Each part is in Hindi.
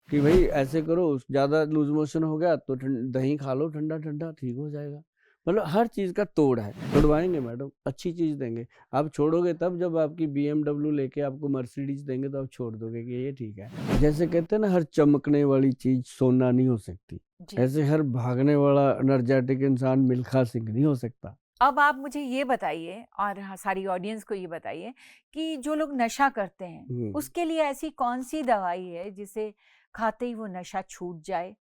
कि भाई ऐसे करो, ज़्यादा लूज मोशन हो गया तो दही खा लो ठंडा ठंडा, ठीक हो जाएगा। मतलब हर चीज़ का तोड़ है। छुड़वाएंगे मैडम, अच्छी चीज़ देंगे। आप छोड़ोगे तब, जब आपकी BMW लेके आपको मर्सिडीज देंगे तो आप छोड़ दोगे कि ये ठीक है। जैसे कहते हैं ना, हर चमकने वाली चीज़ सोना नहीं हो सकती, जी। ऐसे हर भागने वाला एनर्जेटिक इंसान मिल्खा सिंह नहीं हो सकता। अब आप मुझे ये बताइए और हाँ, सारी ऑडियंस को ये बताइए कि जो लोग नशा करते हैं, हम्म। उसके लिए ऐसी कौन-सी दवाई है जिसे खाते ही वो नशा छूट जाए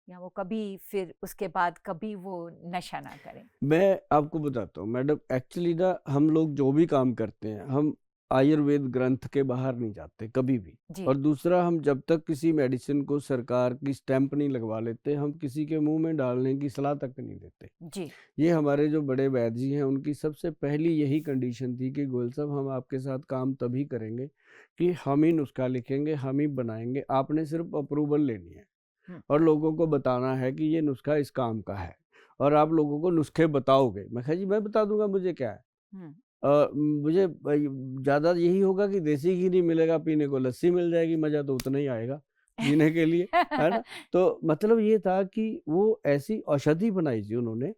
या वो कभी फिर उसके बाद कभी वो नशा ना करें? मैं आपको बताता हूँ मैडम, एक्चुअली ना हम लोग जो भी काम करते हैं, हम आयुर्वेद ग्रंथ के बाहर नहीं जाते कभी भी। जी, और दूसरा, हम जब तक किसी मेडिसिन को सरकार की स्टैंप नहीं लगवा लेते, हम किसी के मुंह में डालने की सलाह तक नहीं देते। जी। ये हमारे जो बड़े वैद्य जी हैं, उनकी सबसे पहली यही कंडीशन थी कि गोयल साहब, हम आपके साथ काम तभी करेंगे कि हम ही नुस्खा लिखेंगे, हम ही बनाएंगे, आपने सिर्फ अप्रूवल लेनी है हुँ, और लोगों को बताना है कि ये नुस्खा इस काम का है, और आप लोगों को नुस्खे बताओगे। मैं कहा जी मैं बता दूंगा, मुझे क्या है। हुँ। मुझे ज़्यादा यही होगा कि देसी घी नहीं मिलेगा पीने को, लस्सी मिल जाएगी, मज़ा तो उतना ही आएगा जीने के लिए, है ना? तो मतलब ये था कि वो ऐसी औषधि बनाई थी उन्होंने,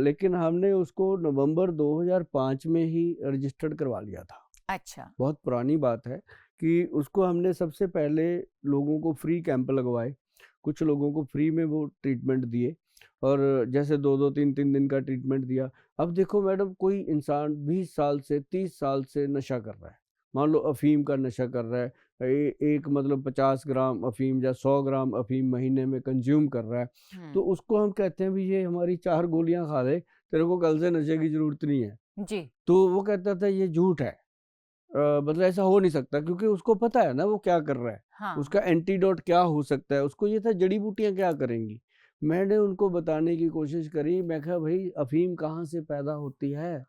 लेकिन हमने उसको नवंबर 2005 में ही रजिस्टर्ड करवा लिया था। अच्छा, बहुत पुरानी बात है कि उसको हमने सबसे पहले लोगों को फ्री कैंप लगवाए, कुछ लोगों को फ्री में वो ट्रीटमेंट दिए, और जैसे 2-2 3-3 दिन का ट्रीटमेंट दिया। अब देखो मैडम, कोई इंसान 20 साल से 30 साल से नशा कर रहा है, मान लो अफ़ीम का नशा कर रहा है, एक मतलब 50 ग्राम अफ़ीम या 100 ग्राम अफ़ीम महीने में कंज्यूम कर रहा है, हुँ, तो उसको हम कहते हैं भी ये हमारी 4 गोलियाँ खा ले, तेरे को कल से नशे की ज़रूरत नहीं है। जी, तो वो कहता था ये झूठ है। मतलब ऐसा हो नहीं सकता, क्योंकि उसको पता है ना वो क्या कर रहा है, हाँ, उसका एंटीडोट क्या हो सकता है, उसको ये था जड़ी बूटियाँ क्या करेंगी। मैंने उनको बताने की कोशिश करी, मैं कहा भई अफ़ीम कहाँ से पैदा होती है?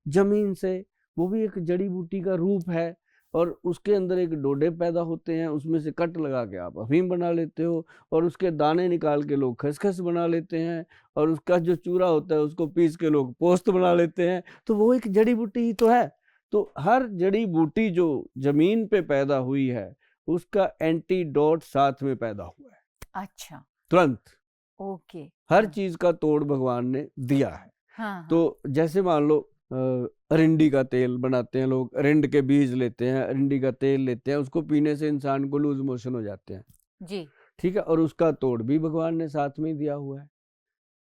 ज़मीन से, वो भी एक जड़ी बूटी का रूप है, और उसके अंदर एक डोडे पैदा होते हैं, उसमें से कट लगा के आप अफ़ीम बना लेते हो, और उसके दाने निकाल के लोग खसखस बना लेते हैं, और उसका जो चूरा होता है उसको पीस के लोग पोस्त बना लेते हैं, तो वो एक जड़ी बूटी ही तो है। तो हर जड़ी बूटी जो ज़मीन पे पैदा हुई है, उसका एंटीडोट साथ में पैदा हुआ है, अच्छा, तुरंत। ओके, हर हाँ, चीज़ का तोड़ भगवान ने दिया है। हाँ, हाँ, तो जैसे मान लो, अरिंडी का तेल बनाते हैं लोग, अरिंड के बीज लेते हैं, अरिंडी का तेल लेते हैं, उसको पीने से इंसान को लूज मोशन हो जाते हैं, जी, ठीक है, और उसका तोड़ भी भगवान ने साथ में ही दिया हुआ है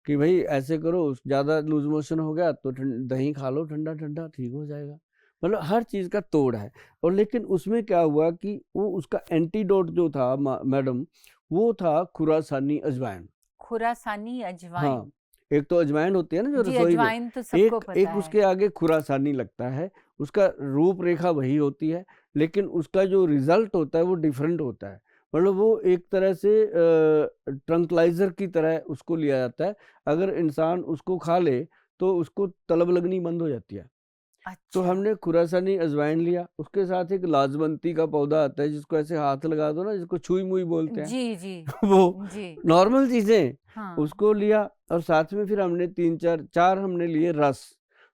कि भाई ऐसे करो, ज़्यादा लूज मोशन हो गया तो दही खा लो ठंडा ठंडा, ठीक हो जाएगा। मतलब हर चीज़ का तोड़ है। और लेकिन उसमें क्या हुआ कि वो उसका एंटीडोट जो था मैडम, वो था खुरासानी अजवाइन। खुरासानी अजवाइन। हाँ, एक तो अजवाइन होती है ना जो जी, रसोई में, अजवाइन तो सबको एक पता एक है। उसके आगे खुरासानी लगता है, उसका रूप-रेखा वही होती है, लेकिन उसका जो रिज़ल्ट होता है वो डिफरेंट होता है। मतलब वो एक तरह से ट्रंक्लाइज़र की तरह उसको लिया जाता है, अगर इंसान उसको खा ले, तो उसको तलब लगनी बंद हो जाती है। तो अच्छा, हमने खुरासानी अजवाइन लिया, उसके साथ एक लाजवंती का पौधा आता है जिसको ऐसे हाथ लगा दो ना, जिसको छुई-मुई बोलते हैं। जी, जी, वो जी, नॉर्मल चीज़ें, हाँ, उसको लिया, और साथ में फिर हमने 3-4 हमने लिए रस।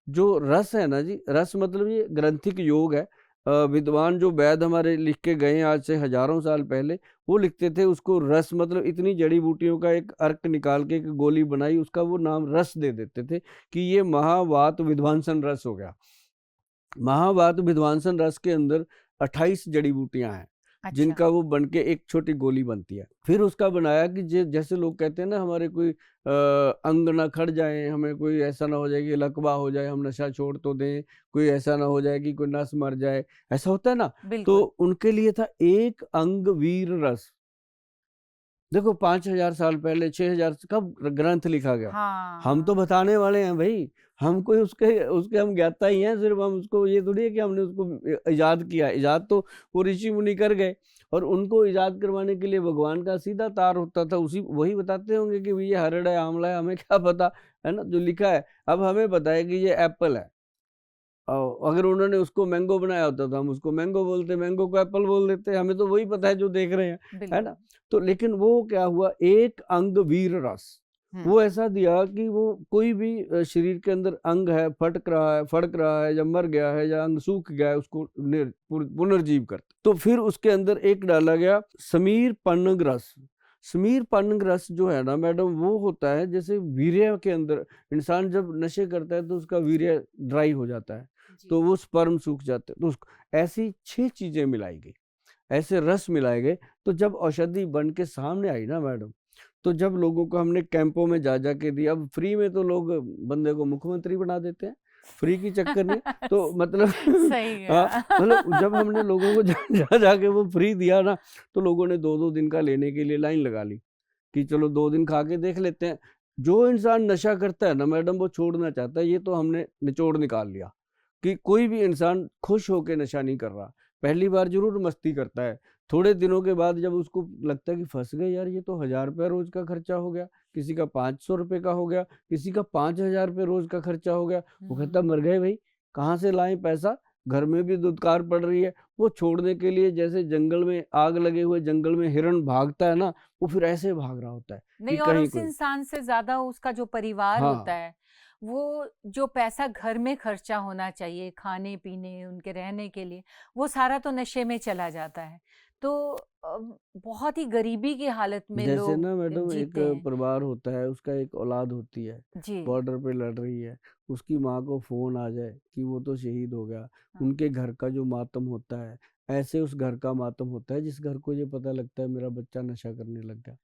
जो रस है ना जी, रस मतलब ये ग्रंथिक योग है। विद्वान जो वैद्य हमारे लिख के गए हैं आज से हज़ारों साल पहले, वो लिखते थे उसको रस, मतलब इतनी जड़ी-बूटियों का एक अर्क निकाल के एक गोली बनाई, उसका वो नाम रस दे देते थे कि ये महावात विध्वंसन रस हो गया। महावात विध्वंसन रस के अंदर 28 जड़ी-बूटियाँ हैं, अच्छा, जिनका वो बन के एक छोटी गोली बनती है। फिर उसका बनाया कि जैसे लोग कहते हैं ना, हमारे कोई अंग ना खड़ जाएँ, हमें कोई ऐसा ना हो जाए कि लकवा हो जाए, हम नशा छोड़ तो दें, कोई ऐसा ना हो जाए कि कोई नस मर जाए, ऐसा होता है ना? तो बिल्कुल, उनके लिए था एक अंग वीर रस। देखो 5000 साल पहले, 6000 कब ग्रंथ लिखा गया? हम तो हाँ, बताने वाले हैं भई, हम कोई उसके उसके हम ज्ञाता ही हैं, सिर्फ़ हम उसको, ये थोड़ी है कि हमने उसको इजाद किया। इजाद तो वो ऋषि-मुनि कर गए, और उनको इजाद करवाने के लिए भगवान का सीधा तार होता था, उसी वही बताते होंगे कि भई ये हरड़ है, आँवला है, हमें क्या पता, है ना? जो लिखा है, अब हमें पता है कि ये एप्पल है। अ, अगर उन्होंने उसको मैंगो बनाया होता तो हम उसको मैंगो बोलते, मैंगो को एप्पल बोल देते, हमें तो वही पता है जो देख रहे हैं, है बिल्कुल, ना? तो लेकिन वो क्या हुआ, एक अंग वीर रस, वो ऐसा दिया कि वो कोई भी शरीर के अंदर अंग है फड़क रहा है या मर गया है या अंग सूख गया है, उसको पुनर्जीव करता। तो फिर उसके अंदर एक डाला गया समीर पन्नग रस। समीर पन्नग रस जो है ना मैडम, वो होता है जैसे वीर्य के अंदर इंसान जब नशे करता है तो उसका वीर्य ड्राई हो जाता है, तो वो स्पर्म सूख जाते हैं। तो ऐसी 6 चीजें मिलाई गई, ऐसे रस मिलाए गए। तो जब औषधि बन के सामने आई ना मैडम, तो जब लोगों को हमने कैंपों में जा के दी, अब फ्री में तो लोग बंदे को मुख्यमंत्री बना देते हैं, फ्री की चक्कर में। तो मतलब सही हाँ, है। मतलब जब हमने लोगों को जाके वो फ्री दिया ना, तो लोगों ने 2-2 दिन का लेने के लिए लाइन लगा ली कि चलो 2 दिन खा के देख लेते हैं। जो इंसान नशा करता है ना मैडम, वो छोड़ना चाहता है। ये तो हमने निचोड़ निकाल लिया कि कोई भी इंसान खुश होके नशा नहीं कर रहा। पहली बार जरूर मस्ती करता है, थोड़े दिनों के बाद जब उसको लगता है कि फंस गए यार, ये तो 1000 रुपया रोज का खर्चा हो गया, किसी का 500 रुपये का हो गया, किसी का 5000 रुपये रोज का खर्चा हो गया, वो कहता मर गए भाई, कहाँ से लाएं पैसा, घर में भी दुदकार पड़ रही है। वो छोड़ने के लिए जैसे जंगल में आग लगे हुए जंगल में हिरण भागता है ना, वो फिर ऐसे भाग रहा होता है नहीं, कि और कहीं उस कोई। इंसान से ज्यादा उसका जो परिवार होता हाँ, है, वो जो पैसा घर में खर्चा होना चाहिए खाने पीने उनके रहने के लिए, वो सारा तो नशे में चला जाता है। तो बहुत ही गरीबी की हालत में जैसे लोग ना मैडम एक जीते हैं। परिवार होता है, उसका एक औलाद होती है, जी। बॉर्डर पे लड़ रही है, उसकी माँ को फोन आ जाए कि वो तो शहीद हो गया, हाँ, उनके घर का जो मातम होता है, ऐसे उस घर का मातम होता है जिस घर को ये पता लगता है मेरा बच्चा नशा करने लग गया।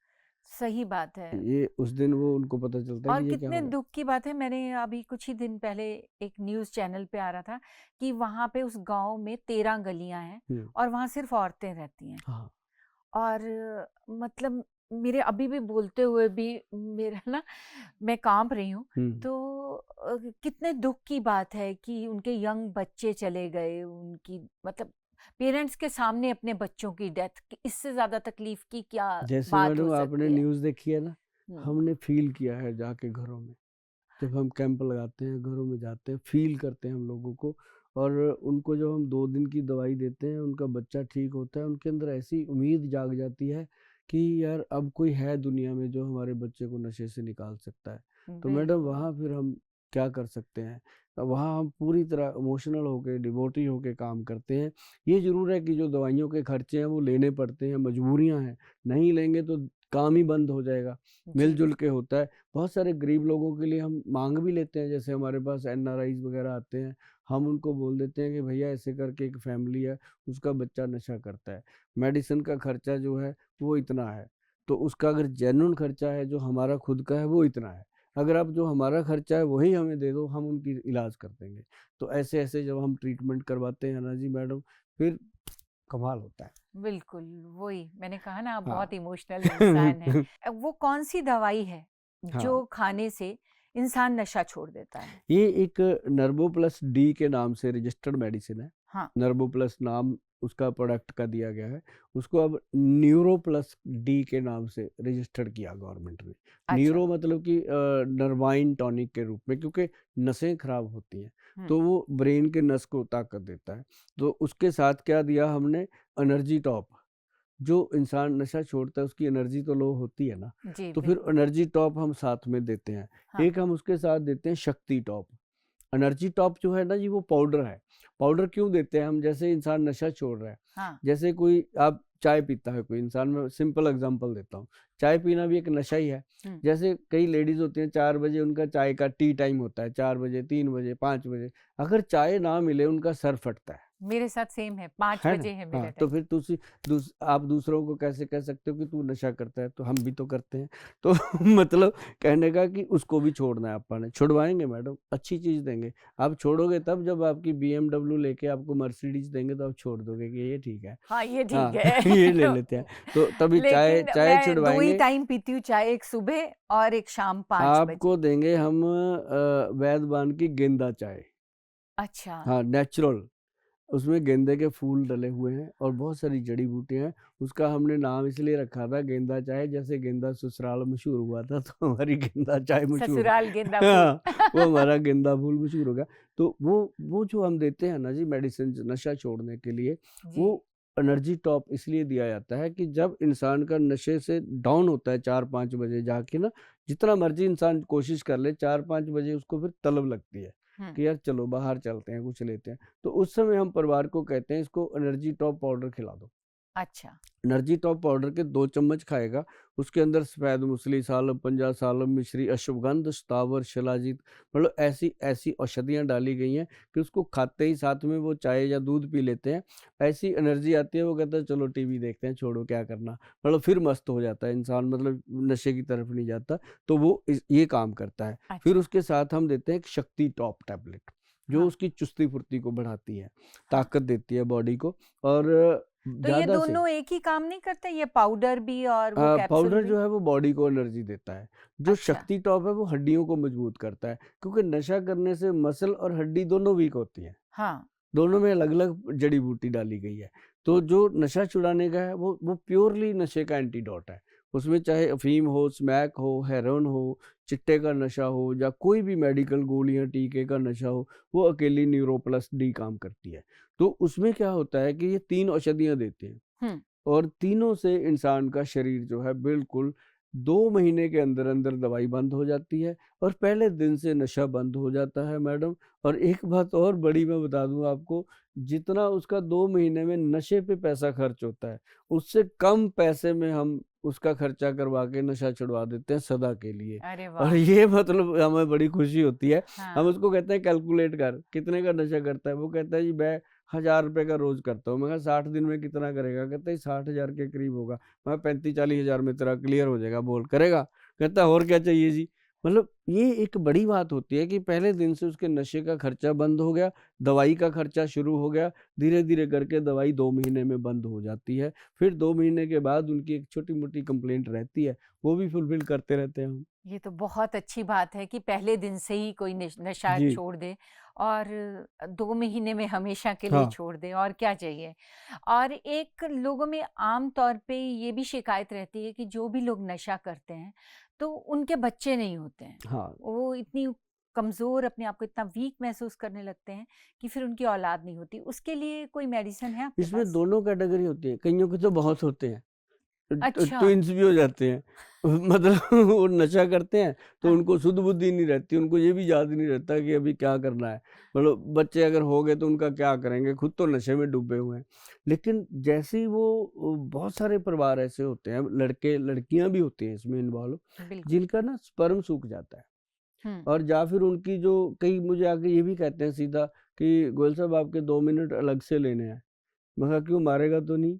सही बात है। ये उस दिन वो उनको पता चलता है और कि ये क्या कितने हो गया। दुख की बात है, मैंने अभी कुछ ही दिन पहले एक न्यूज़ चैनल पे आ रहा था कि वहाँ पे उस गांव में 13 गलियां हैं हम्म, और वहाँ सिर्फ औरतें रहती हैं। हाँ, और मतलब मेरे अभी भी बोलते हुए भी मेरा ना, मैं कांप रही हूँ। हम्म, तो कितने दुख की बात है कि उनके यंग बच्चे चले गए, उनकी मतलब पेरेंट्स के सामने अपने बच्चों की डेथ, इससे ज्यादा तकलीफ की क्या जैसे बात हो मैडम आपने सकती है। न्यूज़ देखी है ना, हम्म। हमने फील किया है जाके घरों में, जब हम कैंप लगाते हैं घरों में जाते हैं, फील करते हैं हम लोगों को। और उनको जब हम 2 दिन की दवाई देते हैं, उनका बच्चा ठीक होता है, उनके अंदर ऐसी उम्मीद जाग जाती है कि यार अब कोई है दुनिया में जो हमारे बच्चे को नशे से निकाल सकता है। तो मैडम बिल्कुल। वहाँ फिर हम क्या कर सकते हैं, वहाँ हम पूरी तरह इमोशनल होके डिवोटी होके काम करते हैं। ये ज़रूर है कि जो दवाइयों के खर्चे हैं वो लेने पड़ते हैं, मजबूरियाँ हैं, नहीं लेंगे तो काम ही बंद हो जाएगा। जी। मिलजुल के होता है। बहुत सारे गरीब लोगों के लिए हम मांग भी लेते हैं, जैसे हमारे पास एनआरआईज वगैरह आते हैं, हम उनको बोल देते हैं कि भैया ऐसे करके एक फैमिली है, उसका बच्चा नशा करता है, मेडिसिन का खर्चा जो है वो इतना है, तो उसका अगर जेन्युइन खर्चा है जो हमारा खुद का है वो इतना है, अगर आप जो हमारा खर्चा है वही हमें दे दो, हम उनकी इलाज कर देंगे। तो ऐसे ऐसे जब हम ट्रीटमेंट करवाते हैं ना जी मैडम, फिर कमाल होता है। बिल्कुल, वही मैंने कहा ना, आप हाँ। बहुत इमोशनल इंसान हैं। वो कौन-सी दवाई है हाँ, जो खाने से इंसान नशा छोड़ देता है? ये एक नर्बो प्लस डी के नाम से रजिस्टर्ड मेडिसिन है। हाँ। नर्बो प्लस नाम उसका प्रोडक्ट का दिया गया है। उसको अब न्यूरो प्लस डी के नाम से रजिस्टर्ड किया गवर्नमेंट ने। अच्छा। न्यूरो मतलब कि नर्वाइन टॉनिक के रूप में, क्योंकि नसें खराब होती हैं, हुँ। तो वो ब्रेन के नस को ताकत देता है। तो उसके साथ क्या दिया हमने, एनर्जी टॉप। जो इंसान नशा छोड़ता है उसकी एनर्जी तो लो होती है ना, जी, तो फिर बिल्कुल। एनर्जी टॉप हम साथ में देते हैं। हाँ। एक हम उसके साथ देते हैं शक्ति टॉप। एनर्जी टॉप जो है ना जी, वो पाउडर है। पाउडर क्यों देते हैं हम, जैसे इंसान नशा छोड़ रहा है, हाँ। जैसे कोई आप चाय पीता है कोई इंसान, मैं सिंपल एग्जांपल देता हूँ, चाय पीना भी एक नशा ही है। हुँ। जैसे कई लेडीज होती हैं 4 बजे उनका चाय का टी टाइम होता है, 4 बजे, 3 बजे, 5 बजे, अगर चाय ना मिले उनका सर फटता मेरे साथ सेम है, 5 है ना? बजे है मेरा हाँ, तो टाइम। फिर आप दूसरों को कैसे कह सकते हो कि तू नशा करता है, तो हम भी तो करते हैं। तो मतलब कहने का कि उसको भी छोड़ना है अपन ने। छुड़वाएँगे मैडम, अच्छी चीज़ देंगे। आप छोड़ोगे तब जब आपकी बीएमडब्ल्यू लेके आपको मर्सिडीज़ देंगे तो आप छोड़ दोगे कि ये ठीक है। हाँ, ये ठीक हाँ, है। ये ले लेते हैं। तो तभी चाय लेकिन चाय मैं 2 ही छुड़वाएँगे, टाइम पीती हूँ चाय, एक सुबह और एक शाम 5 आपको बजे। देंगे हम वैद्यवान की गेंदा चाय। अच्छा। हाँ, नेचुरल। उसमें गेंदे के फूल डले हुए हैं और बहुत सारी जड़ी बूटियाँ हैं। उसका हमने नाम इसलिए रखा था गेंदा चाय, जैसे गेंदा ससुराल मशहूर हुआ था तो हमारी गेंदा चाय मशहूर ससुराल गेंदा फूल। हाँ, वो हमारा गेंदा फूल मशहूर हो गया। तो वो जो हम देते हैं ना जी मेडिसिन नशा छोड़ने के लिए, जी। वो एनर्जी टॉप इसलिए दिया जाता है कि जब इंसान का नशे से डाउन होता है 4-5 बजे जाके ना, जितना मर्जी इंसान कोशिश कर ले 4-5 बजे उसको फिर तलब लगती है हम्म। कि यार चलो बाहर चलते हैं, कुछ लेते हैं। तो उस समय हम परिवार को कहते हैं इसको एनर्जी टॉप पाउडर खिला दो। अच्छा। एनर्जी टॉप पाउडर के 2 चम्मच खाएगा, उसके अंदर सफ़ेद मूसली, सालम, पंजा सालम, मिश्री, अश्वगंध, शतावर, शिलाजीत, मतलब ऐसी औषधियाँ डाली गई हैं कि उसको खाते ही साथ में वो चाय या दूध पी लेते हैं। ऐसी एनर्जी आती है, वो कहता है चलो टीवी देखते हैं, छोड़ो क्या करना। मतलब फिर मस्त हो जाता है इंसान, मतलब नशे की तरफ नहीं जाता। तो वो ये काम करता है। फिर अच्छा। उसके साथ हम देते हैं एक शक्ति टॉप टैबलेट, जो हाँ। उसकी चुस्ती फुर्ती को बढ़ाती है, हाँ, ताकत देती है बॉडी को। और तो ये ज़्यादा से दोनों एक ही काम नहीं करते, ये पाउडर भी और वो कैप्सूल पाउडर भी? जो है वो बॉडी को एनर्जी देता है। जो अच्छा। शक्ति टॉप है वो हड्डियों को मजबूत करता है, क्योंकि नशा करने से मसल और हड्डी दोनों वीक होती हैं। हाँ। दोनों में अलग-अलग जड़ी बूटी डाली गई है। तो जो नशा छुड़ाने का है वो प्योरली नशे का एंटीडोट है। उसमें चाहे अफ़ीम हो, स्मैक हो, हेरोइन हो, चिट्टे का नशा हो या कोई भी मेडिकल गोलियाँ, टीके का नशा हो, वो अकेली न्यूरो प्लस डी काम करती है। तो उसमें क्या होता है कि ये 3 औषधियाँ देते हैं। हम्म। और तीनों से इंसान का शरीर जो है बिल्कुल 2 महीने के अंदर-अंदर दवाई बंद हो जाती है और पहले दिन से नशा बंद हो जाता है मैडम। और एक बात और बड़ी मैं बता दूँ आपको, जितना उसका 2 महीने में नशे पे पैसा खर्च होता है, उससे कम पैसे में हम उसका खर्चा करवा के नशा छुड़वा देते हैं सदा के लिए। अरे और वाह! ये मतलब हमें बड़ी खुशी होती है। हम हाँ। उसको कहते हैं कैलकुलेट कर, कितने का नशा करता है? वो कहता है जी मैं 1000 रुपए का रोज़ करता हूँ। मैं कहा 60 दिन में कितना करेगा? कहता है 60,000 के करीब होगा। मैं 35-40 हज़ार में तेरा क्लियर हो जाएगा, बोल करेगा? कहता है और क्या चाहिए जी? मतलब ये एक बड़ी बात होती है कि पहले दिन से उसके नशे का खर्चा बंद हो गया, दवाई का खर्चा शुरू हो गया, धीरे-धीरे करके दवाई 2 महीने में बंद हो जाती है। फिर 2 महीने के बाद उनकी एक छोटी-मोटी कंप्लेंट रहती है, वो भी फुलफ़िल करते रहते हैं हम। ये तो बहुत अच्छी बात है कि पहले दिन से ही कोई नशा जी, छोड़ दे और 2 महीने में हमेशा के लिए हाँ। छोड़ दे, और क्या चाहिए। और एक लोगों में आम तौर पे ये भी शिकायत रहती है कि जो भी लोग नशा करते हैं, तो उनके बच्चे नहीं होते हैं। हाँ, वो इतनी कमज़ोर, अपने आप को इतना वीक महसूस करने लगते हैं कि फिर उनकी औलाद नहीं होती। उसके लिए कोई मेडिसिन है आपके इसमें पास? दोनों कैटेगरी होती है, कइयों के तो बहुत होते हैं। अच्छा। ट्विन्स भी हो जाते हैं। मतलब वो नशा करते हैं तो हाँ। उनको सुध बुद्धि नहीं रहती, उनको ये भी याद नहीं रहता कि अभी क्या करना है। मतलब बच्चे अगर हो गए तो उनका क्या करेंगे, खुद तो नशे में डूबे हुए हैं। लेकिन जैसे ही वो बहुत सारे परिवार ऐसे होते हैं, लड़के लड़कियां भी होती हैं इसमें इन्वॉल्व, बिल्कुल। जिनका ना स्पर्म सूख जाता है। हुँ। और या फिर उनकी जो, कई मुझे आके ये भी कहते हैं सीधा कि गोयल साहब आपके 2 मिनट अलग से लेने हैं। मैं कहा क्यों, मारेगा तो नहीं?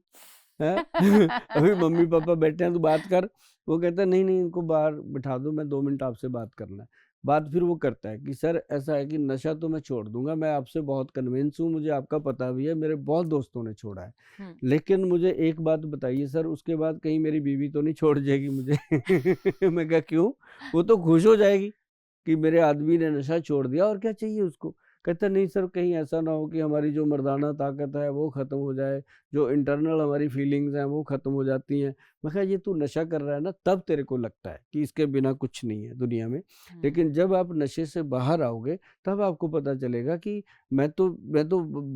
हैं? अभी मम्मी-पापा बैठे हैं, तू बात कर। वो कहता है नहीं, नहीं इनको बाहर बिठा दो, मैं 2 मिनट आपसे बात करना है। बात फिर वो करता है कि सर ऐसा है कि नशा तो मैं छोड़ दूँगा, मैं आपसे बहुत कन्विंस हूँ, मुझे आपका पता भी है, मेरे बहुत दोस्तों ने छोड़ा है। हुँ। लेकिन मुझे एक बात बताइए सर, उसके बाद कहीं मेरी बीवी तो नहीं छोड़ जाएगी मुझे? मैं कहा क्यों? वो तो खुश हो जाएगी कि मेरे आदमी ने नशा छोड़ दिया, और क्या चाहिए उसको? कहता नहीं सर, कहीं ऐसा ना हो कि हमारी जो मर्दाना ताकत है वो ख़त्म हो जाए, जो इंटरनल हमारी फीलिंग्स हैं वो ख़त्म हो जाती हैं। मैं कहा ये तू नशा कर रहा है ना, तब तेरे को लगता है कि इसके बिना कुछ नहीं है दुनिया में। हुँ। लेकिन जब आप नशे से बाहर आओगे तब आपको पता चलेगा कि मैं तो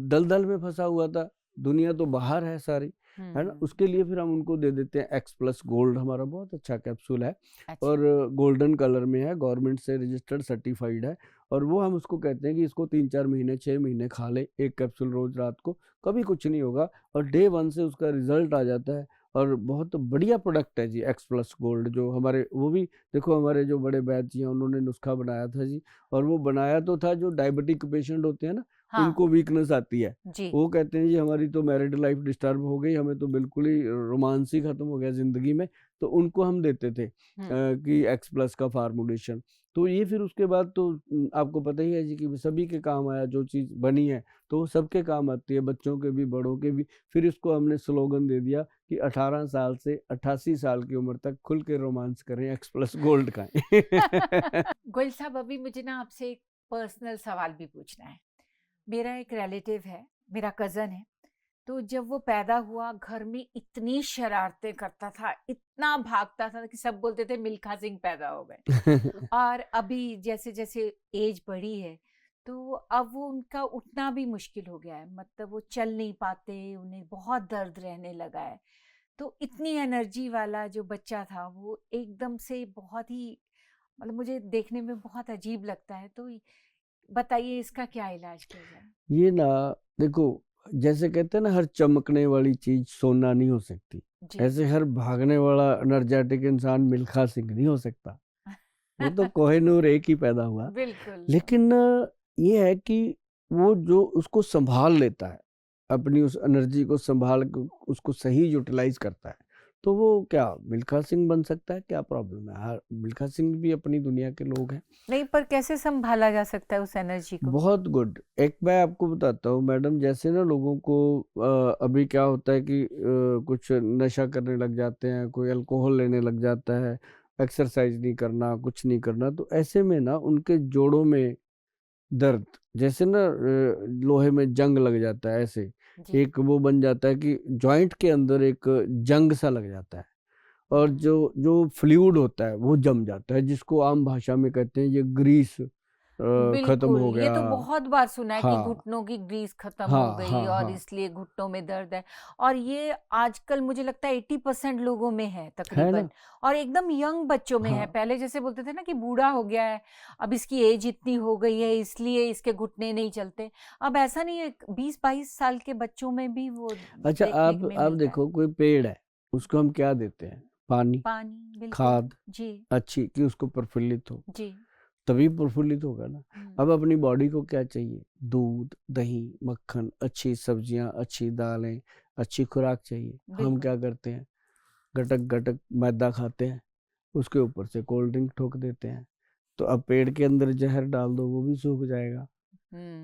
दलदल में फँसा हुआ था, दुनिया तो बाहर है सारी, है ना? हुँ। उसके लिए फिर हम उनको दे देते हैं एक्स प्लस गोल्ड, हमारा बहुत अच्छा कैप्सूल है। अच्छा। और गोल्डन कलर में है, गवर्नमेंट से रजिस्टर्ड सर्टिफाइड है। और वो हम उसको कहते हैं कि इसको 3-4 महीने 6 महीने खा ले, 1 कैप्सूल रोज़ रात को, कभी कुछ नहीं होगा। और डे 1 से उसका रिज़ल्ट आ जाता है। और बहुत बढ़िया प्रोडक्ट है जी एक्स प्लस गोल्ड, जो हमारे वो भी देखो, हमारे जो बड़े वैद्य जी हैं उन्होंने नुस्खा बनाया था जी। और वो बनाया तो था, जो डायबिटिक पेशेंट होते हैं ना, हाँ। उनको वीकनेस आती है। जी। वो कहते हैं जी हमारी तो मैरिड लाइफ डिस्टर्ब हो गई, हमें तो बिल्कुल ही रोमांस ही खत्म हो गया ज़िंदगी में। तो उनको हम देते थे हुँ। कि एक्स प्लस का फार्मूलेशन। तो ये फिर उसके बाद तो आपको पता ही है जी कि सभी के काम आया, जो चीज़ बनी है तो वो सबके काम आती है, बच्चों के भी बड़ों के भी। फिर इसको हमने स्लोगन दे दिया कि 18 साल से 88 साल की उम्र तक खुल के रोमांस करें, एक्स प्लस गोल्ड खाएं। गोयल साहब, अभी मुझे ना आपसे एक पर्सनल सवाल भी पूछना है। मेरा एक रिलेटिव है, मेरा कज़न है, तो जब वो पैदा हुआ घर में इतनी शरारतें करता था, इतना भागता था कि सब बोलते थे मिल्खा सिंह पैदा हो गए। और अभी जैसे-जैसे एज बढ़ी है, तो अब वो उनका उठना भी मुश्किल हो गया है, मतलब वो चल नहीं पाते, उन्हें बहुत दर्द रहने लगा है। तो इतनी एनर्जी वाला जो बच्चा था वो एकदम से बहुत ही, मतलब मुझे देखने में बहुत अजीब लगता है। तो बताइए इसका क्या इलाज किया जाए? ये ना, देखो, जैसे कहते हैं ना, हर चमकने वाली चीज सोना नहीं हो सकती, जी। ऐसे हर भागने वाला एनर्जेटिक इंसान मिल्खा सिंह नहीं हो सकता। वो तो कोहिनूर एक ही पैदा हुआ। बिल्कुल। लेकिन ये है कि वो जो उसको संभाल लेता है, अपनी उस एनर्जी को संभाल के उसको सही यूटिलाइज करता है, तो वो क्या मिल्खा सिंह बन सकता है? क्या प्रॉब्लम है? हर मिल्खा सिंह भी अपनी दुनिया के लोग हैं। नहीं, पर कैसे संभाला जा सकता है उस एनर्जी को? बहुत गुड। एक मैं आपको बताता हूँ मैडम, जैसे ना लोगों को अभी क्या होता है कि कुछ नशा करने लग जाते हैं, कोई अल्कोहल लेने लग जाता है, एक्सरसाइज नहीं करना, कुछ नहीं करना, तो ऐसे में ना उनके जोड़ों में दर्द, जैसे ना लोहे में जंग लग जाता है, ऐसे जी। एक वो बन जाता है कि जॉइंट के अंदर एक जंग सा लग जाता है, और जो जो फ्लूइड होता है वो जम जाता है, जिसको आम भाषा में कहते हैं ये ग्रीस खत्म बिल्कुल, हो ये गया। तो बहुत बार सुना है कि हाँ, घुटनों की ग्रीस खत्म हो हाँ, गई हाँ, और हाँ। इसलिए घुटनों में दर्द है। और ये आजकल मुझे लगता है 80% लोगों में है है तकरीबन, ना? और एकदम यंग बच्चों में है। हाँ, पहले जैसे बोलते थे ना कि बूढ़ा हो गया है, अब इसकी एज इतनी हो गई है इसलिए इसके घुटने नहीं चलते। अब ऐसा नहीं है, 20-22 साल के बच्चों में भी वो अच्छा, देखने आप में आप मिलता है। देखो, कोई पेड़ है, उसको हम क्या देते हैं? पानी, पानी, बिल्कुल। खाद, जी। अच्छी, कि उसको प्रफुल्लित हो, जी। तभी प्रफुल्लित होगा ना। अब अपनी बॉडी को क्या चाहिए? दूध, दही, मक्खन, अच्छी सब्जियां, अच्छी दालें, अच्छी खुराक चाहिए। हम बिल्कुल। क्या करते हैं? गटक गटक मैदा खाते हैं, उसके ऊपर से कोल्ड ड्रिंक ठोक देते हैं। तो अब पेड़ के अंदर जहर डाल दो, वो भी सूख जाएगा।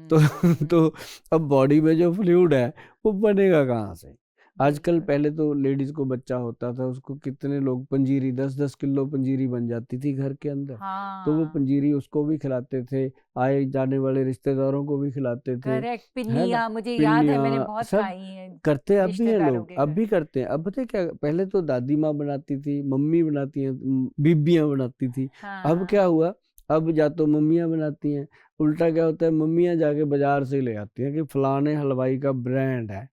तो तो हम्म। अब बॉडी में जो फ्लूइड है वो बनेगा कहाँ से? आजकल, बिल्कुल। पहले तो लेडीज को बच्चा होता था, उसको कितने लोग पंजीरी, 10-10 किलो पंजीरी बन जाती थी घर के अंदर, तो वो हाँ, पंजीरी उसको भी खिलाते थे, आए जाने वाले रिश्तेदारों को भी खिलाते थे, करेक्ट। है ना? पिन्नियाँ मुझे याद है, मैंने पिन्नियाँ बहुत सब खाई हैं करते अब भी हैं रिश्तेदारों लोग, के अब घर। भी करते हैं। अब पता है क्या, पहले तो दादी माँ बनाती थी, मम्मी बनाती हैं, बीबियाँ बनाती थी। अब क्या हाँ। हुआ? अब या तो मम्मियाँ बनाती हैं, उल्टा क्या होता है, मम्मियाँ जाके बाजार से ले आती हैं कि फलाने हलवाई का ब्रांड है,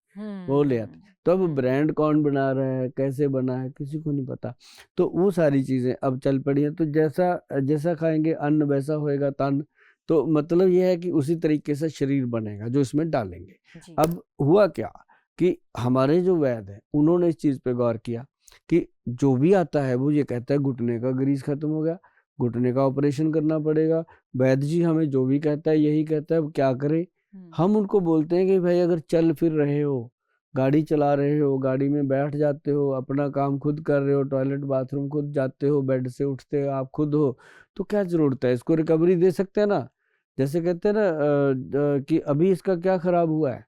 वो ले आती। तो अब ब्रांड कौन बना रहा है, कैसे बना है, किसी को नहीं पता। तो वो सारी चीजें अब चल पड़ी हैं। तो जैसा जैसा खाएंगे अन्न, वैसा होएगा तन। तो मतलब ये है कि उसी तरीके से शरीर बनेगा जो इसमें डालेंगे। जी। अब हुआ क्या कि हमारे जो वैद्य हैं उन्होंने इस चीज पे गौर किया कि जो भी आता है वो ये कहता है घुटने का ग्रीस खत्म हो गया, घुटने का ऑपरेशन करना पड़ेगा। वैद्य जी हमें जो भी कहता है यही कहता है, अब क्या करें? हम उनको बोलते हैं कि भाई अगर चल फिर रहे हो, गाड़ी चला रहे हो, गाड़ी में बैठ जाते हो, अपना काम खुद कर रहे हो, टॉयलेट बाथरूम खुद जाते हो, बेड से उठते हो आप खुद हो, तो क्या जरूरत है? इसको रिकवरी दे सकते हैं ना। जैसे कहते हैं ना कि अभी इसका क्या खराब हुआ है,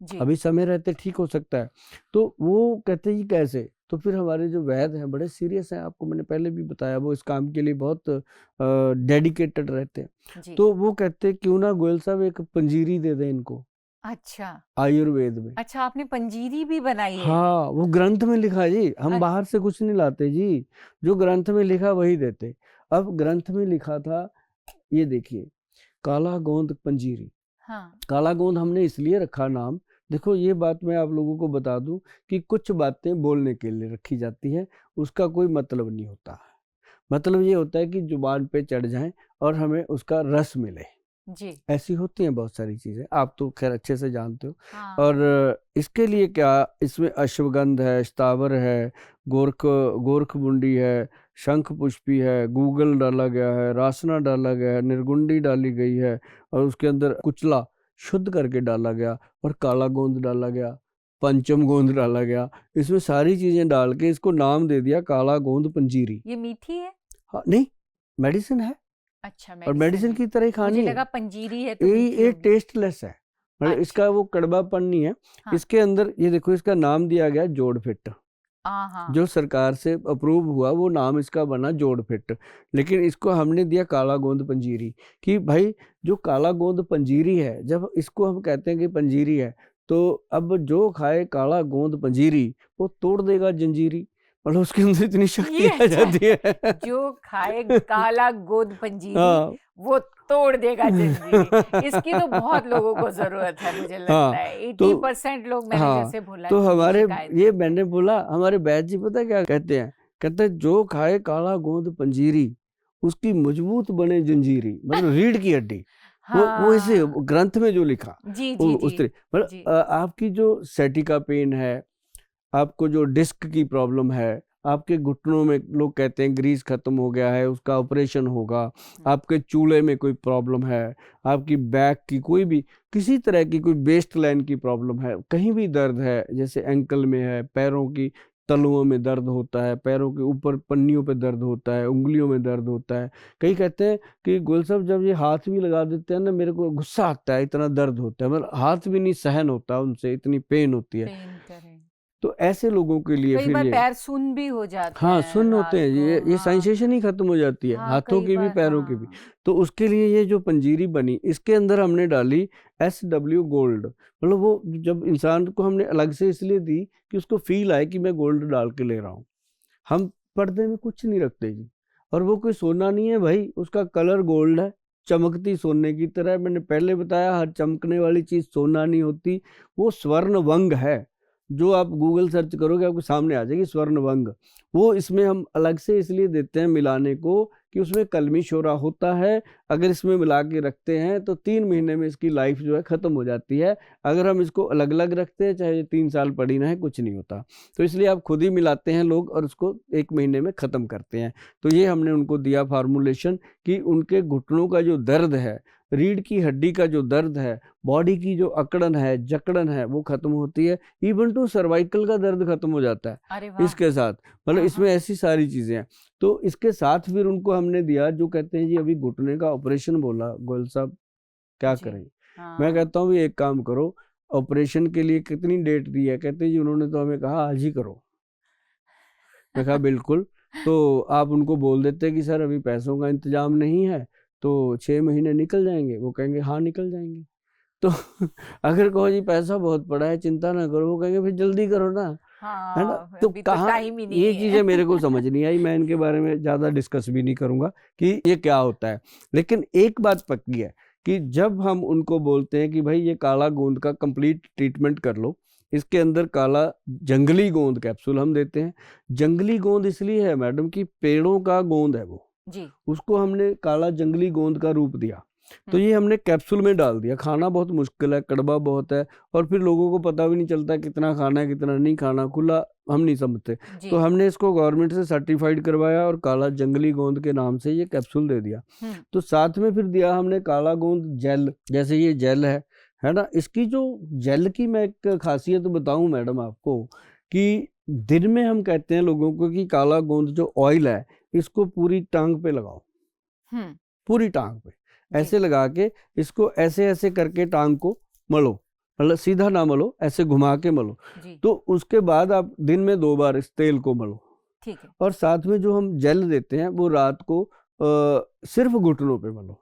जी। अभी समय रहते ठीक हो सकता है। तो वो कहते हैं, "ये कैसे?" तो फिर हमारे जो वैद्य हैं बड़े सीरियस हैं, आपको मैंने पहले भी बताया, वो इस काम के लिए बहुत डेडिकेटेड रहते हैं। जी। तो वो कहते हैं, "क्यों ना गोयल साहब एक पंजीरी दे दें इनको, अच्छा। आयुर्वेद में।" अच्छा, आपने पंजीरी भी बनाई है? हाँ, वो ग्रंथ में लिखा है जी, हम अ बाहर से कुछ नहीं लाते जी, जो ग्रंथ में लिखा वही देते। अब ग्रंथ में लिखा था, ये देखिए, काला गोंद पंजीरी। हाँ। काला गोंद हमने इसलिए रखा नाम, देखो ये बात मैं आप लोगों को बता दूं कि कुछ बातें बोलने के लिए रखी जाती हैं, उसका कोई मतलब नहीं होता। मतलब ये होता है कि जुबान पे चढ़ जाएं और हमें उसका रस मिले। जी। ऐसी होती हैं बहुत सारी चीज़ें, आप तो खैर अच्छे से जानते हो। हाँ। और इसके लिए क्या, इसमें अश्वगंध है, स्थावर है, गोरख बुंडी है, शंख पुष्पी है, गूगल डाला गया है, रासना डाला गया है, निर्गुंडी डाली गई है, और उसके अंदर कुचला शुद्ध करके डाला गया, और काला गोंद डाला गया, पंचम गोंद डाला गया। इसमें सारी चीज़ें डाल के इसको नाम दे दिया काला गोंद पंजीरी। ये मीठी है? हाँ, नहीं, मेडिसिन है, अच्छा, और मेडिसिन मेडिसिन है। की तरह ही मुझे खानी है। लगा पंजीरी है तो मीठी ये होगी। टेस्टलेस है, मतलब अच्छा। इसका वो कड़वापन नहीं है। हाँ। इसके अंदर ये देखो, इसका नाम दिया गया जोड़ फिट, हाँ। जो सरकार से अप्रूव हुआ, वो नाम इसका बना जोड़ फिट। लेकिन इसको हमने दिया काला गोंद पंजीरी, कि भाई जो काला गोंद पंजीरी है, जब इसको हम कहते हैं कि पंजीरी है, तो अब जो खाए काला गोंद पंजीरी वो तोड़ देगा जंजीरी, मतलब उसके अंदर इतनी शक्ति ये आ अच्छा जाती है। है। जो खाए काला गोद पंजीरी हाँ, वो तोड़ देगा जिंदगी। इसकी तो बहुत लोगों को जरूरत है, मुझे लगता हाँ है। तो 80% लोग मैंने हाँ जैसे बोला तो कि ये हमारे शिकायत ये करते मैंने हैं। बोला हमारे बैद जी पता क्या कहते हैं, कहते हैं जो खाए काला गोंद पंजीरी उसकी मजबूत बने जंजीरी, मतलब रीढ़ की हड्डी। वो ऐसे हाँ ग्रंथ में जो लिखा जी वो जी उस जी तरह, मतलब जी आपकी जो सैटिका पेन है, आपको जो डिस्क की प्रॉब्लम है, आपके घुटनों में लोग कहते हैं ग्रीस खत्म हो गया है उसका ऑपरेशन होगा, आपके चूल्हे में कोई प्रॉब्लम है, आपकी बैक की कोई भी किसी तरह की कोई वेस्ट लाइन की प्रॉब्लम है, कहीं भी दर्द है, जैसे एंकल में है, पैरों की तलुओं में दर्द होता है, पैरों के ऊपर पन्नियों पे दर्द होता है, उंगलियों में दर्द होता है। कई कहते हैं कि गोल साहब जब ये हाथ भी लगा देते हैं ना मेरे को गुस्सा आता है, इतना दर्द होता है, मतलब हाथ भी नहीं सहन होता उनसे, इतनी पेन होती है। पेन करें। तो ऐसे लोगों के लिए कई फिर बार ये पैर सुन्न भी हो जाते हाँ हैं सुन्न होते रात हैं, को। ये हाँ सेंसेशन ही खत्म हो जाती है, हाँ, हाथों कई की भी बार पैरों की भी। हाँ। तो उसके लिए ये जो पंजीरी बनी इसके अंदर हमने डाली SW गोल्ड, मतलब वो जब इंसान को हमने अलग से इसलिए दी कि उसको फील आए कि मैं गोल्ड डाल के ले रहा हूँ। हम पर्दे में कुछ नहीं रखते जी, और वो कोई सोना नहीं है भाई, उसका कलर गोल्ड है, चमकती सोने की तरह। मैंने पहले बताया हर चमकने वाली चीज सोना नहीं होती, वो स्वर्ण वंग है। जो आप गूगल सर्च करोगे आपको सामने आ जाएगी स्वर्ण वंग। वो इसमें हम अलग से इसलिए देते हैं मिलाने को कि उसमें कलमी शोरा होता है, अगर इसमें मिला के रखते हैं तो 3 महीने में इसकी लाइफ जो है खत्म हो जाती है। अगर हम इसको अलग अलग रखते हैं चाहे 3 साल पड़ी ना है कुछ नहीं होता। तो इसलिए आप खुद ही मिलाते हैं लोग और उसको 1 महीने में ख़त्म करते हैं। तो ये हमने उनको दिया फार्मूलेशन कि उनके घुटनों का जो दर्द है, रीढ़ की हड्डी का जो दर्द है, बॉडी की जो अकड़न है जकड़न है वो खत्म होती है, इवन टू सर्वाइकल का दर्द खत्म हो जाता है अरे वाह। इसके साथ। मतलब हाँ इसमें हाँ ऐसी सारी चीजें हैं। तो इसके साथ फिर उनको हमने दिया जो कहते हैं जी अभी घुटने का ऑपरेशन बोला गोयल साहब क्या जी करें। मैं हाँ कहता हूँ भी एक काम करो, ऑपरेशन के लिए कितनी डेट दी है, कहते हैं जी उन्होंने तो हमें कहा आज ही करो। मैं कहा बिल्कुल। तो आप उनको बोल देते कि सर अभी पैसों का इंतजाम नहीं है तो 6 महीने निकल जाएंगे, वो कहेंगे हाँ निकल जाएंगे। तो अगर कहो जी पैसा बहुत पड़ा है चिंता ना करो, वो कहेंगे फिर जल्दी करो ना, है ना। हाँ, तो अभी तो कहाँ टाइम ही ये नहीं चीजें है। मेरे को समझ नहीं आई, मैं इनके बारे में ज्यादा डिस्कस भी नहीं करूंगा कि ये क्या होता है। लेकिन एक बात पक्की है कि जब हम उनको बोलते हैं कि भाई ये काला गोंद का कंप्लीट ट्रीटमेंट कर लो, इसके अंदर काला जंगली गोंद कैप्सूल हम देते हैं। जंगली गोंद इसलिए है मैडम कि पेड़ों का गोंद है वो, जी उसको हमने काला जंगली गोंद का रूप दिया। तो हम्म ये हमने कैप्सूल में डाल दिया। खाना बहुत मुश्किल है, कड़वा बहुत है, और फिर लोगों को पता भी नहीं चलता कितना खाना है कितना नहीं खाना, खुला हम नहीं समझते। जी तो हमने इसको गवर्नमेंट से सर्टिफाइड करवाया और काला जंगली गोंद के नाम से ये कैप्सूल दे दिया। तो साथ में फिर दिया हमने काला गोंद जेल, जैसे ये जेल है ना। इसकी जो जेल की मैं एक खासियत बताऊं मैडम आपको कि दिन में हम कहते हैं लोगों को कि काला गोंद जो ऑयल है इसको पूरी टांग पे लगाओ, हम्म पूरी टांग पे जी ऐसे लगा के इसको ऐसे ऐसे करके टांग को मलो, मतलब सीधा ना मलो, ऐसे घुमा के मलो। जी तो उसके बाद आप दिन में 2 बार इस तेल को मलो, ठीक है और साथ में जो हम जेल देते हैं वो रात को सिर्फ घुटनों पे मलो।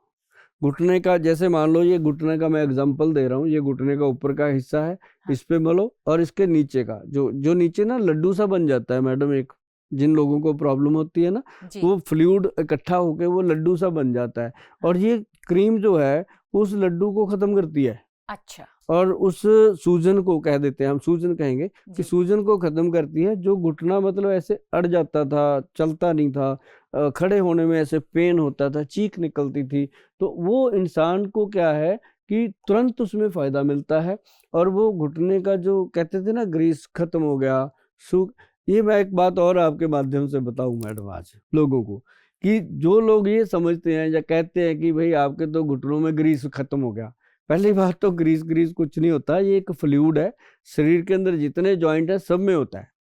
घुटने का जैसे मान लो ये घुटने का मैं एग्जांपल दे रहा हूँ, ये घुटने का ऊपर का हिस्सा है, हाँ इस पे मलो, और इसके नीचे का जो जो नीचे ना लड्डू सा बन जाता है मैडम, एक जिन लोगों को प्रॉब्लम होती है ना, जी वो फ्लूइड इकट्ठा होके वो लड्डू सा बन जाता है, और ये क्रीम जो है उस लड्डू को खत्म करती है, अच्छा और उस सूजन को कह देते हैं, हम सूजन कहेंगे कि जी सूजन को खत्म करती है। जो घुटना मतलब ऐसे अड़ जाता था, चलता नहीं था, खड़े होने में ऐसे पेन होता था, चीख निकलती थी, तो वो इंसान को क्या है कि तुरंत उसमें फायदा मिलता है, और वो घुटने का जो कहते थे ना ग्रीस खत्म हो गया, सूख। ये मैं एक बात और आपके माध्यम से बताऊं मैडम आज लोगों को, कि जो लोग ये समझते हैं या कहते हैं कि भाई आपके तो घुटनों में ग्रीस खत्म हो गया, पहली बात तो ग्रीस ग्रीस कुछ नहीं होता, ये एक फ्लूइड है, शरीर के अंदर जितने जॉइंट है सब में होता है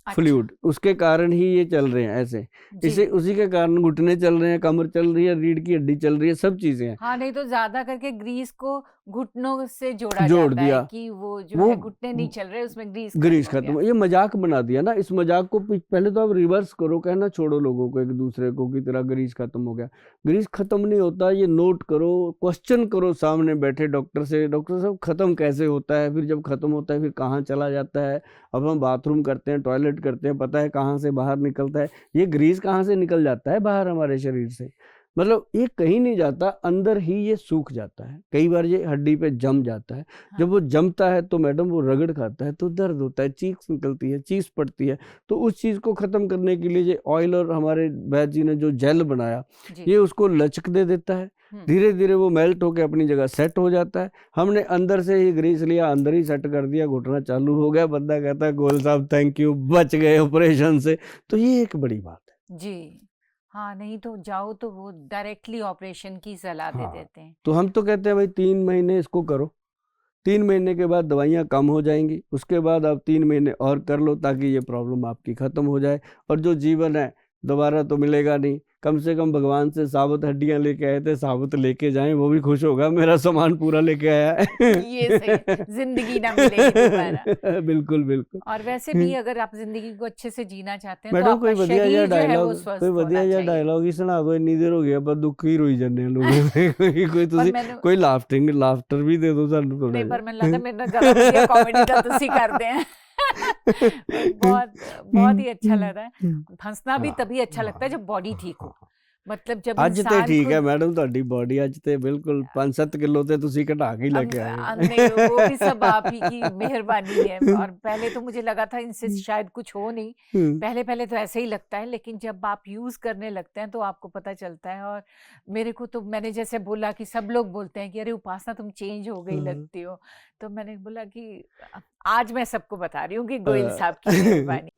अच्छा फ्लूइड, उसके कारण ही ये चल रहे हैं ऐसे। जी इसे उसी के कारण घुटने चल रहे हैं, कमर चल रही है, रीढ़ की हड्डी चल रही है, सब चीजें हैं। हाँ नहीं तो ज्यादा करके ग्रीस को घुटनों से जोड़ा जोड़ जाता है दिया कि वो जो वो है घुटने नहीं चल रहे उसमें ग्रीस ग्रीस खत्म हो खत्म, गया। ये मजाक बना दिया ना। इस मजाक को पहले तो आप रिवर्स करो, कहना छोड़ो लोगों को एक दूसरे को कि तेरा ग्रीस खत्म हो गया। ग्रीस खत्म नहीं होता, ये नोट करो, क्वेश्चन करो सामने बैठे डॉक्टर से, डॉक्टर साहब खत्म कैसे होता है, फिर जब खत्म होता है फिर कहाँ चला जाता है। अब हम बाथरूम करते हैं, टॉयलेट करते हैं, पता है कहाँ से बाहर निकलता है, ये ग्रीस कहाँ से निकल जाता है बाहर हमारे शरीर से। मतलब ये कहीं नहीं जाता, अंदर ही ये सूख जाता है। कई बार ये हड्डी पे जम जाता है। जब वो हाँ जमता है तो मैडम वो रगड़ खाता है तो दर्द होता है, चीख निकलती है, चीस पड़ती है। तो उस चीज़ को ख़त्म करने के लिए ये ऑयल और हमारे वैद्य जी ने जो जेल बनाया, जी ये उसको लचक दे देता है। हम्म धीरे-धीरे वो मेल्ट होके अपनी जगह सेट हो जाता है। हमने अंदर से ही ग्रीस लिया, अंदर ही सेट कर दिया, घुटना चालू हो गया। बंदा कहता है गोयल साहब थैंक यू, बच गए ऑपरेशन से। तो ये एक बड़ी बात है। जी हाँ नहीं तो जाओ तो वो डायरेक्टली ऑपरेशन की सलाह दे हाँ, देते हैं। तो हम तो कहते हैं भाई 3 महीने इसको करो। 3 महीने के बाद दवाइयाँ कम हो जाएँगी, उसके बाद आप 3 महीने और कर लो ताकि ये प्रॉब्लम आपकी ख़त्म हो जाए। और जो जीवन है दोबारा तो मिलेगा नहीं। कम से कम भगवान से साबुत हड्डियाँ लेके आए थे, साबुत लेके जाएँ, वो भी खुश होगा मेरा सामान पूरा लेके आया है। ये सही है, जिंदगी ना मिलेगी दोबारा। बिल्कुल, बिल्कुल। और वैसे भी अगर आप जिंदगी को अच्छे से जीना चाहते हैं तो मैडम आपका कोई बढ़िया शरीर जो है वो कोई स्वस्थ ਵਧੀਆ होना ਜਿਹਾ चाहिए। ਡਾਇਲੌਗ ਹੀ ਸੁਣਾ ਦਿਓ, ਇੰਨੀ ਦੇਰ ਹੋ ਗਈ ਆਪਾਂ ਦੁੱਖ ਹੀ ਰੋਈ ਜਾਂਦੇ ਹਾਂ ਲੋਕਾਂ ਦੇ। ਕੋਈ पर ਤੁਸੀਂ मैंने ਕੋਈ ਲਾਫਟਰ ਵੀ ਦੇ ਦਿਓ ਸਾਨੂੰ ਥੋੜਾ नहीं ਜਿਹਾ। पर मैंने लगता मेरे ਨਾਲ ज्यादा बढ़िया कॉमेडी तो तुसी करते हैं। बहुत बहुत ही अच्छा लग रहा है। हंसना भी तभी अच्छा लगता है जब बॉडी ठीक हो। मतलब जब ਅੱਜ ਤੇ इंसान ਠੀਕ ਹੈ खुद ਮੈਡम ਤੁਹਾਡੀ ਬੋਡੀ, ਅੱਜ ਤੇ ਬਿਲकुल 5-7 किलो ਤੇ ਤੁਸੀਂ ਘਟਾ ਕੇ ਹੀ ਲੈ ਕੇ ਆਏ ਹੋ। नहीं वो भी सब आप ही की मेहरबानी है। और पहले तो मुझे लगा था इनसे शायद कुछ हो नहीं, पहले पहले तो ऐसे ही लगता है, लेकिन जब आप यूज करने लगते हैं तो आपको पता चलता है। और मेरे को तो मैंने जैसे बोला कि सब लोग बोलते हैं कि अरे उपासना तुम चेंज हो गई लगती हो, तो मैंने बोला कि आज मैं सबको बता रही हूँ कि गोयल साहब की मेहरबानी।